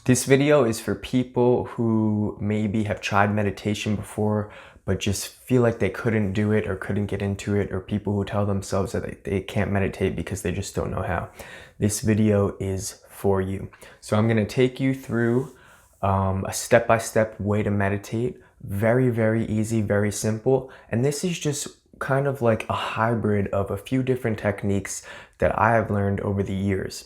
This video is for people who maybe have tried meditation before, but just feel like they couldn't do it or couldn't get into it, or people who tell themselves that they can't meditate because they just don't know how. This video is for you. So I'm going to take you through a step-by-step way to meditate. Very, very easy, very simple. And this is just kind of like a hybrid of a few different techniques that I have learned over the years.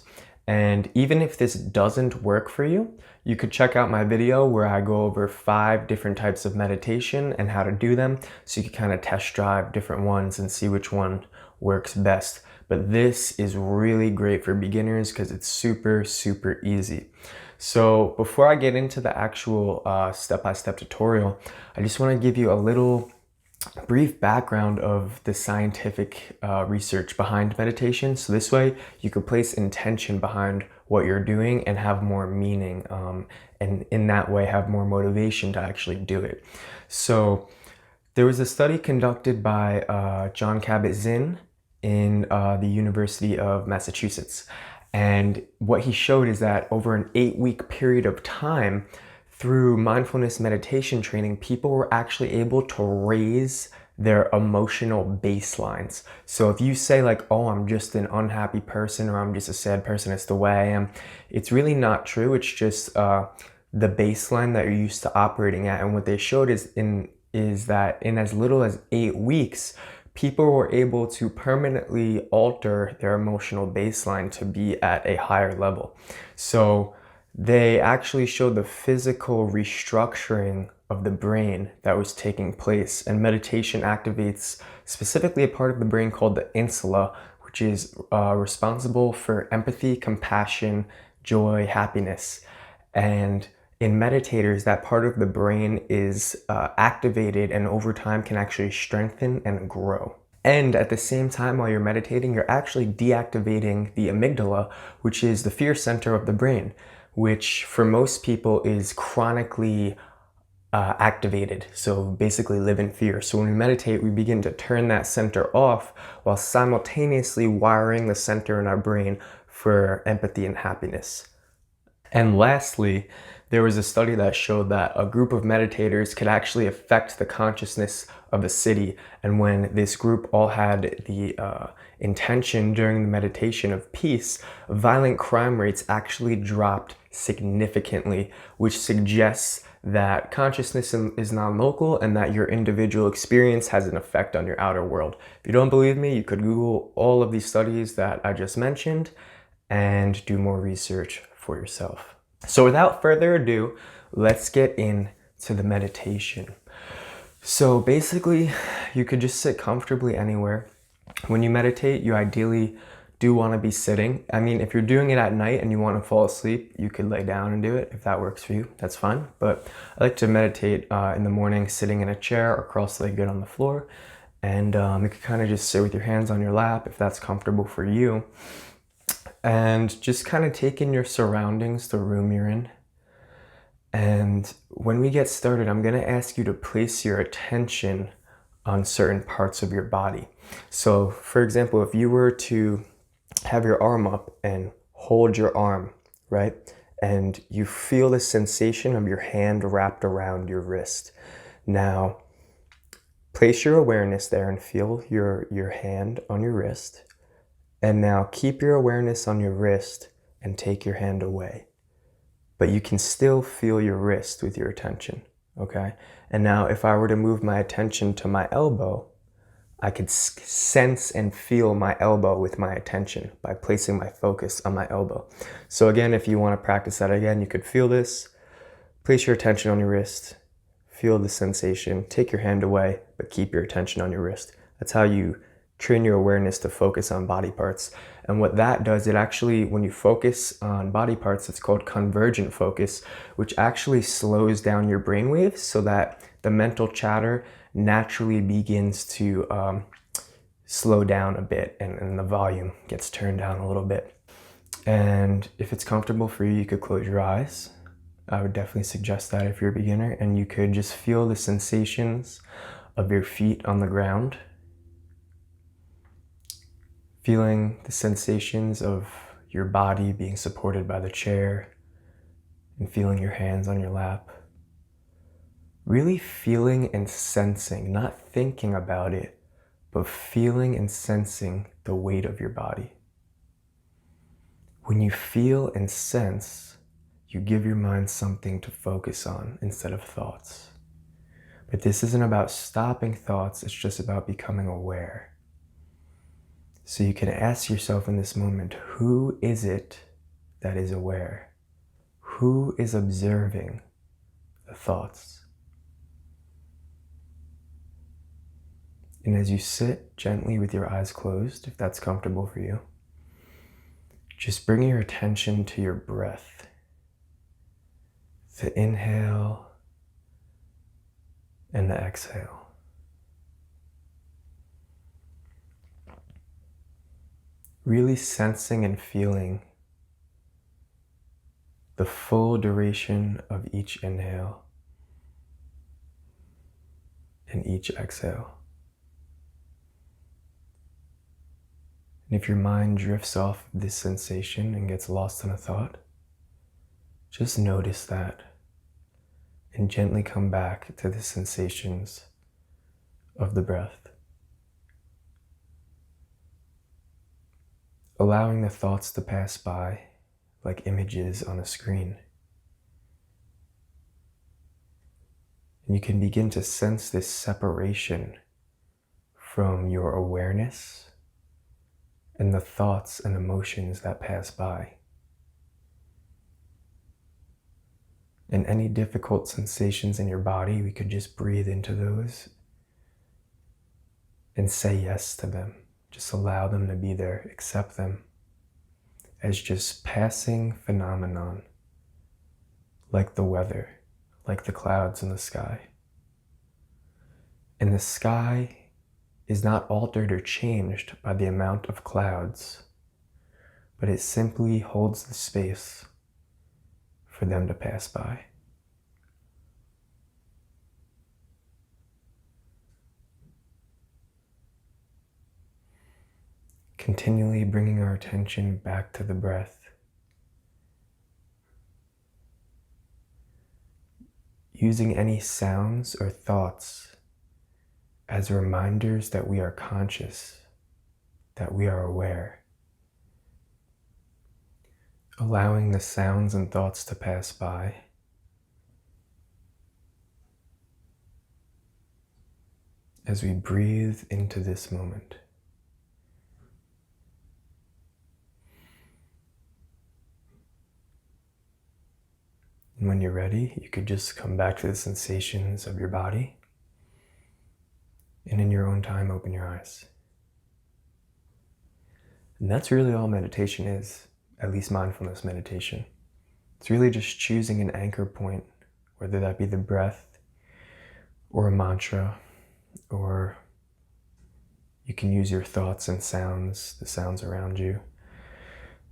And even if this doesn't work for you, you could check out my video where I go over 5 different types of meditation and how to do them, so you can kind of test drive different ones and see which one works best. But this is really great for beginners because it's super, super easy. So before I get into the actual step-by-step tutorial, I just want to give you a little brief background of the scientific research behind meditation. So this way you could place intention behind what you're doing and have more meaning, and in that way have more motivation to actually do it. So there was a study conducted by John Kabat-Zinn in the University of Massachusetts. And what he showed is that over an 8-week period of time, through mindfulness meditation training, people were actually able to raise their emotional baselines. So if you say like, oh, I'm just an unhappy person, or I'm just a sad person, it's the way I am, it's really not true. It's just the baseline that you're used to operating at. And what they showed is that in as little as 8 weeks, people were able to permanently alter their emotional baseline to be at a higher level. So they actually showed the physical restructuring of the brain that was taking place. And meditation activates specifically a part of the brain called the insula, which is responsible for empathy, compassion, joy, happiness. And in meditators, that part of the brain is activated and over time can actually strengthen and grow. And at the same time, while you're meditating, you're actually deactivating the amygdala, which is the fear center of the brain, which for most people is chronically activated. So basically live in fear. So when we meditate, we begin to turn that center off while simultaneously wiring the center in our brain for empathy and happiness. And lastly, there was a study that showed that a group of meditators could actually affect the consciousness of a city. And when this group all had the intention during the meditation of peace, violent crime rates actually dropped significantly, which suggests that consciousness is non-local and that your individual experience has an effect on your outer world. If you don't believe me, you could Google all of these studies that I just mentioned and do more research for yourself. So without further ado, let's get into the meditation. So basically, you could just sit comfortably anywhere. When you meditate, you ideally do want to be sitting. I mean, if you're doing it at night and you want to fall asleep, you could lay down and do it. If that works for you, that's fine. But I like to meditate in the morning sitting in a chair or cross-legged on the floor. And you could kind of just sit with your hands on your lap if that's comfortable for you. And just kind of take in your surroundings, the room you're in. And when we get started, I'm going to ask you to place your attention on certain parts of your body. So for example, if you were to have your arm up and hold your arm, right? And you feel the sensation of your hand wrapped around your wrist. Now, place your awareness there and feel your hand on your wrist. And now keep your awareness on your wrist and take your hand away. But you can still feel your wrist with your attention, okay? And now if I were to move my attention to my elbow, I could sense and feel my elbow with my attention by placing my focus on my elbow. So again, if you want to practice that again, you could feel this, place your attention on your wrist, feel the sensation, take your hand away, but keep your attention on your wrist. That's how you train your awareness to focus on body parts. And what that does, it actually, when you focus on body parts, it's called convergent focus, which actually slows down your brainwaves so that the mental chatter naturally begins to slow down a bit and the volume gets turned down a little bit. And if it's comfortable for you, you could close your eyes. I would definitely suggest that if you're a beginner, and you could just feel the sensations of your feet on the ground. Feeling the sensations of your body being supported by the chair and feeling your hands on your lap. Really feeling and sensing, not thinking about it, but feeling and sensing the weight of your body. When you feel and sense, you give your mind something to focus on instead of thoughts. But this isn't about stopping thoughts, it's just about becoming aware. So you can ask yourself in this moment, who is it that is aware? Who is observing the thoughts? And as you sit gently with your eyes closed, if that's comfortable for you, just bring your attention to your breath. The inhale and the exhale. Really sensing and feeling the full duration of each inhale and each exhale. And if your mind drifts off this sensation and gets lost in a thought, just notice that and gently come back to the sensations of the breath. Allowing the thoughts to pass by like images on a screen. And you can begin to sense this separation from your awareness and the thoughts and emotions that pass by. And any difficult sensations in your body, we could just breathe into those and say yes to them. Just allow them to be there, accept them as just passing phenomenon, like the weather, like the clouds in the sky. And the sky is not altered or changed by the amount of clouds, but it simply holds the space for them to pass by. Continually bringing our attention back to the breath. Using any sounds or thoughts as reminders that we are conscious, that we are aware. Allowing the sounds and thoughts to pass by. As we breathe into this moment. And when you're ready, you could just come back to the sensations of your body. And in your own time, open your eyes. And that's really all meditation is, at least mindfulness meditation. It's really just choosing an anchor point, whether that be the breath or a mantra, or you can use your thoughts and sounds, the sounds around you,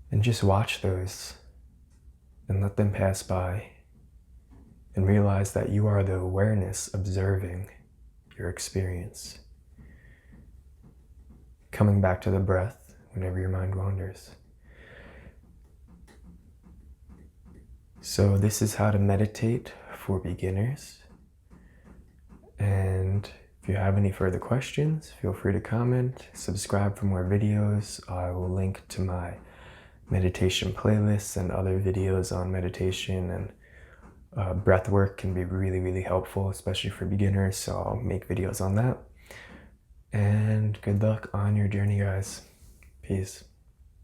and just watch those and let them pass by and realize that you are the awareness observing your experience. Coming back to the breath whenever your mind wanders. So this is how to meditate for beginners. And if you have any further questions, feel free to comment, subscribe for more videos. I will link to my meditation playlists and other videos on meditation, and breath work can be really, really helpful, especially for beginners. So I'll make videos on that. And good luck on your journey, guys. Peace.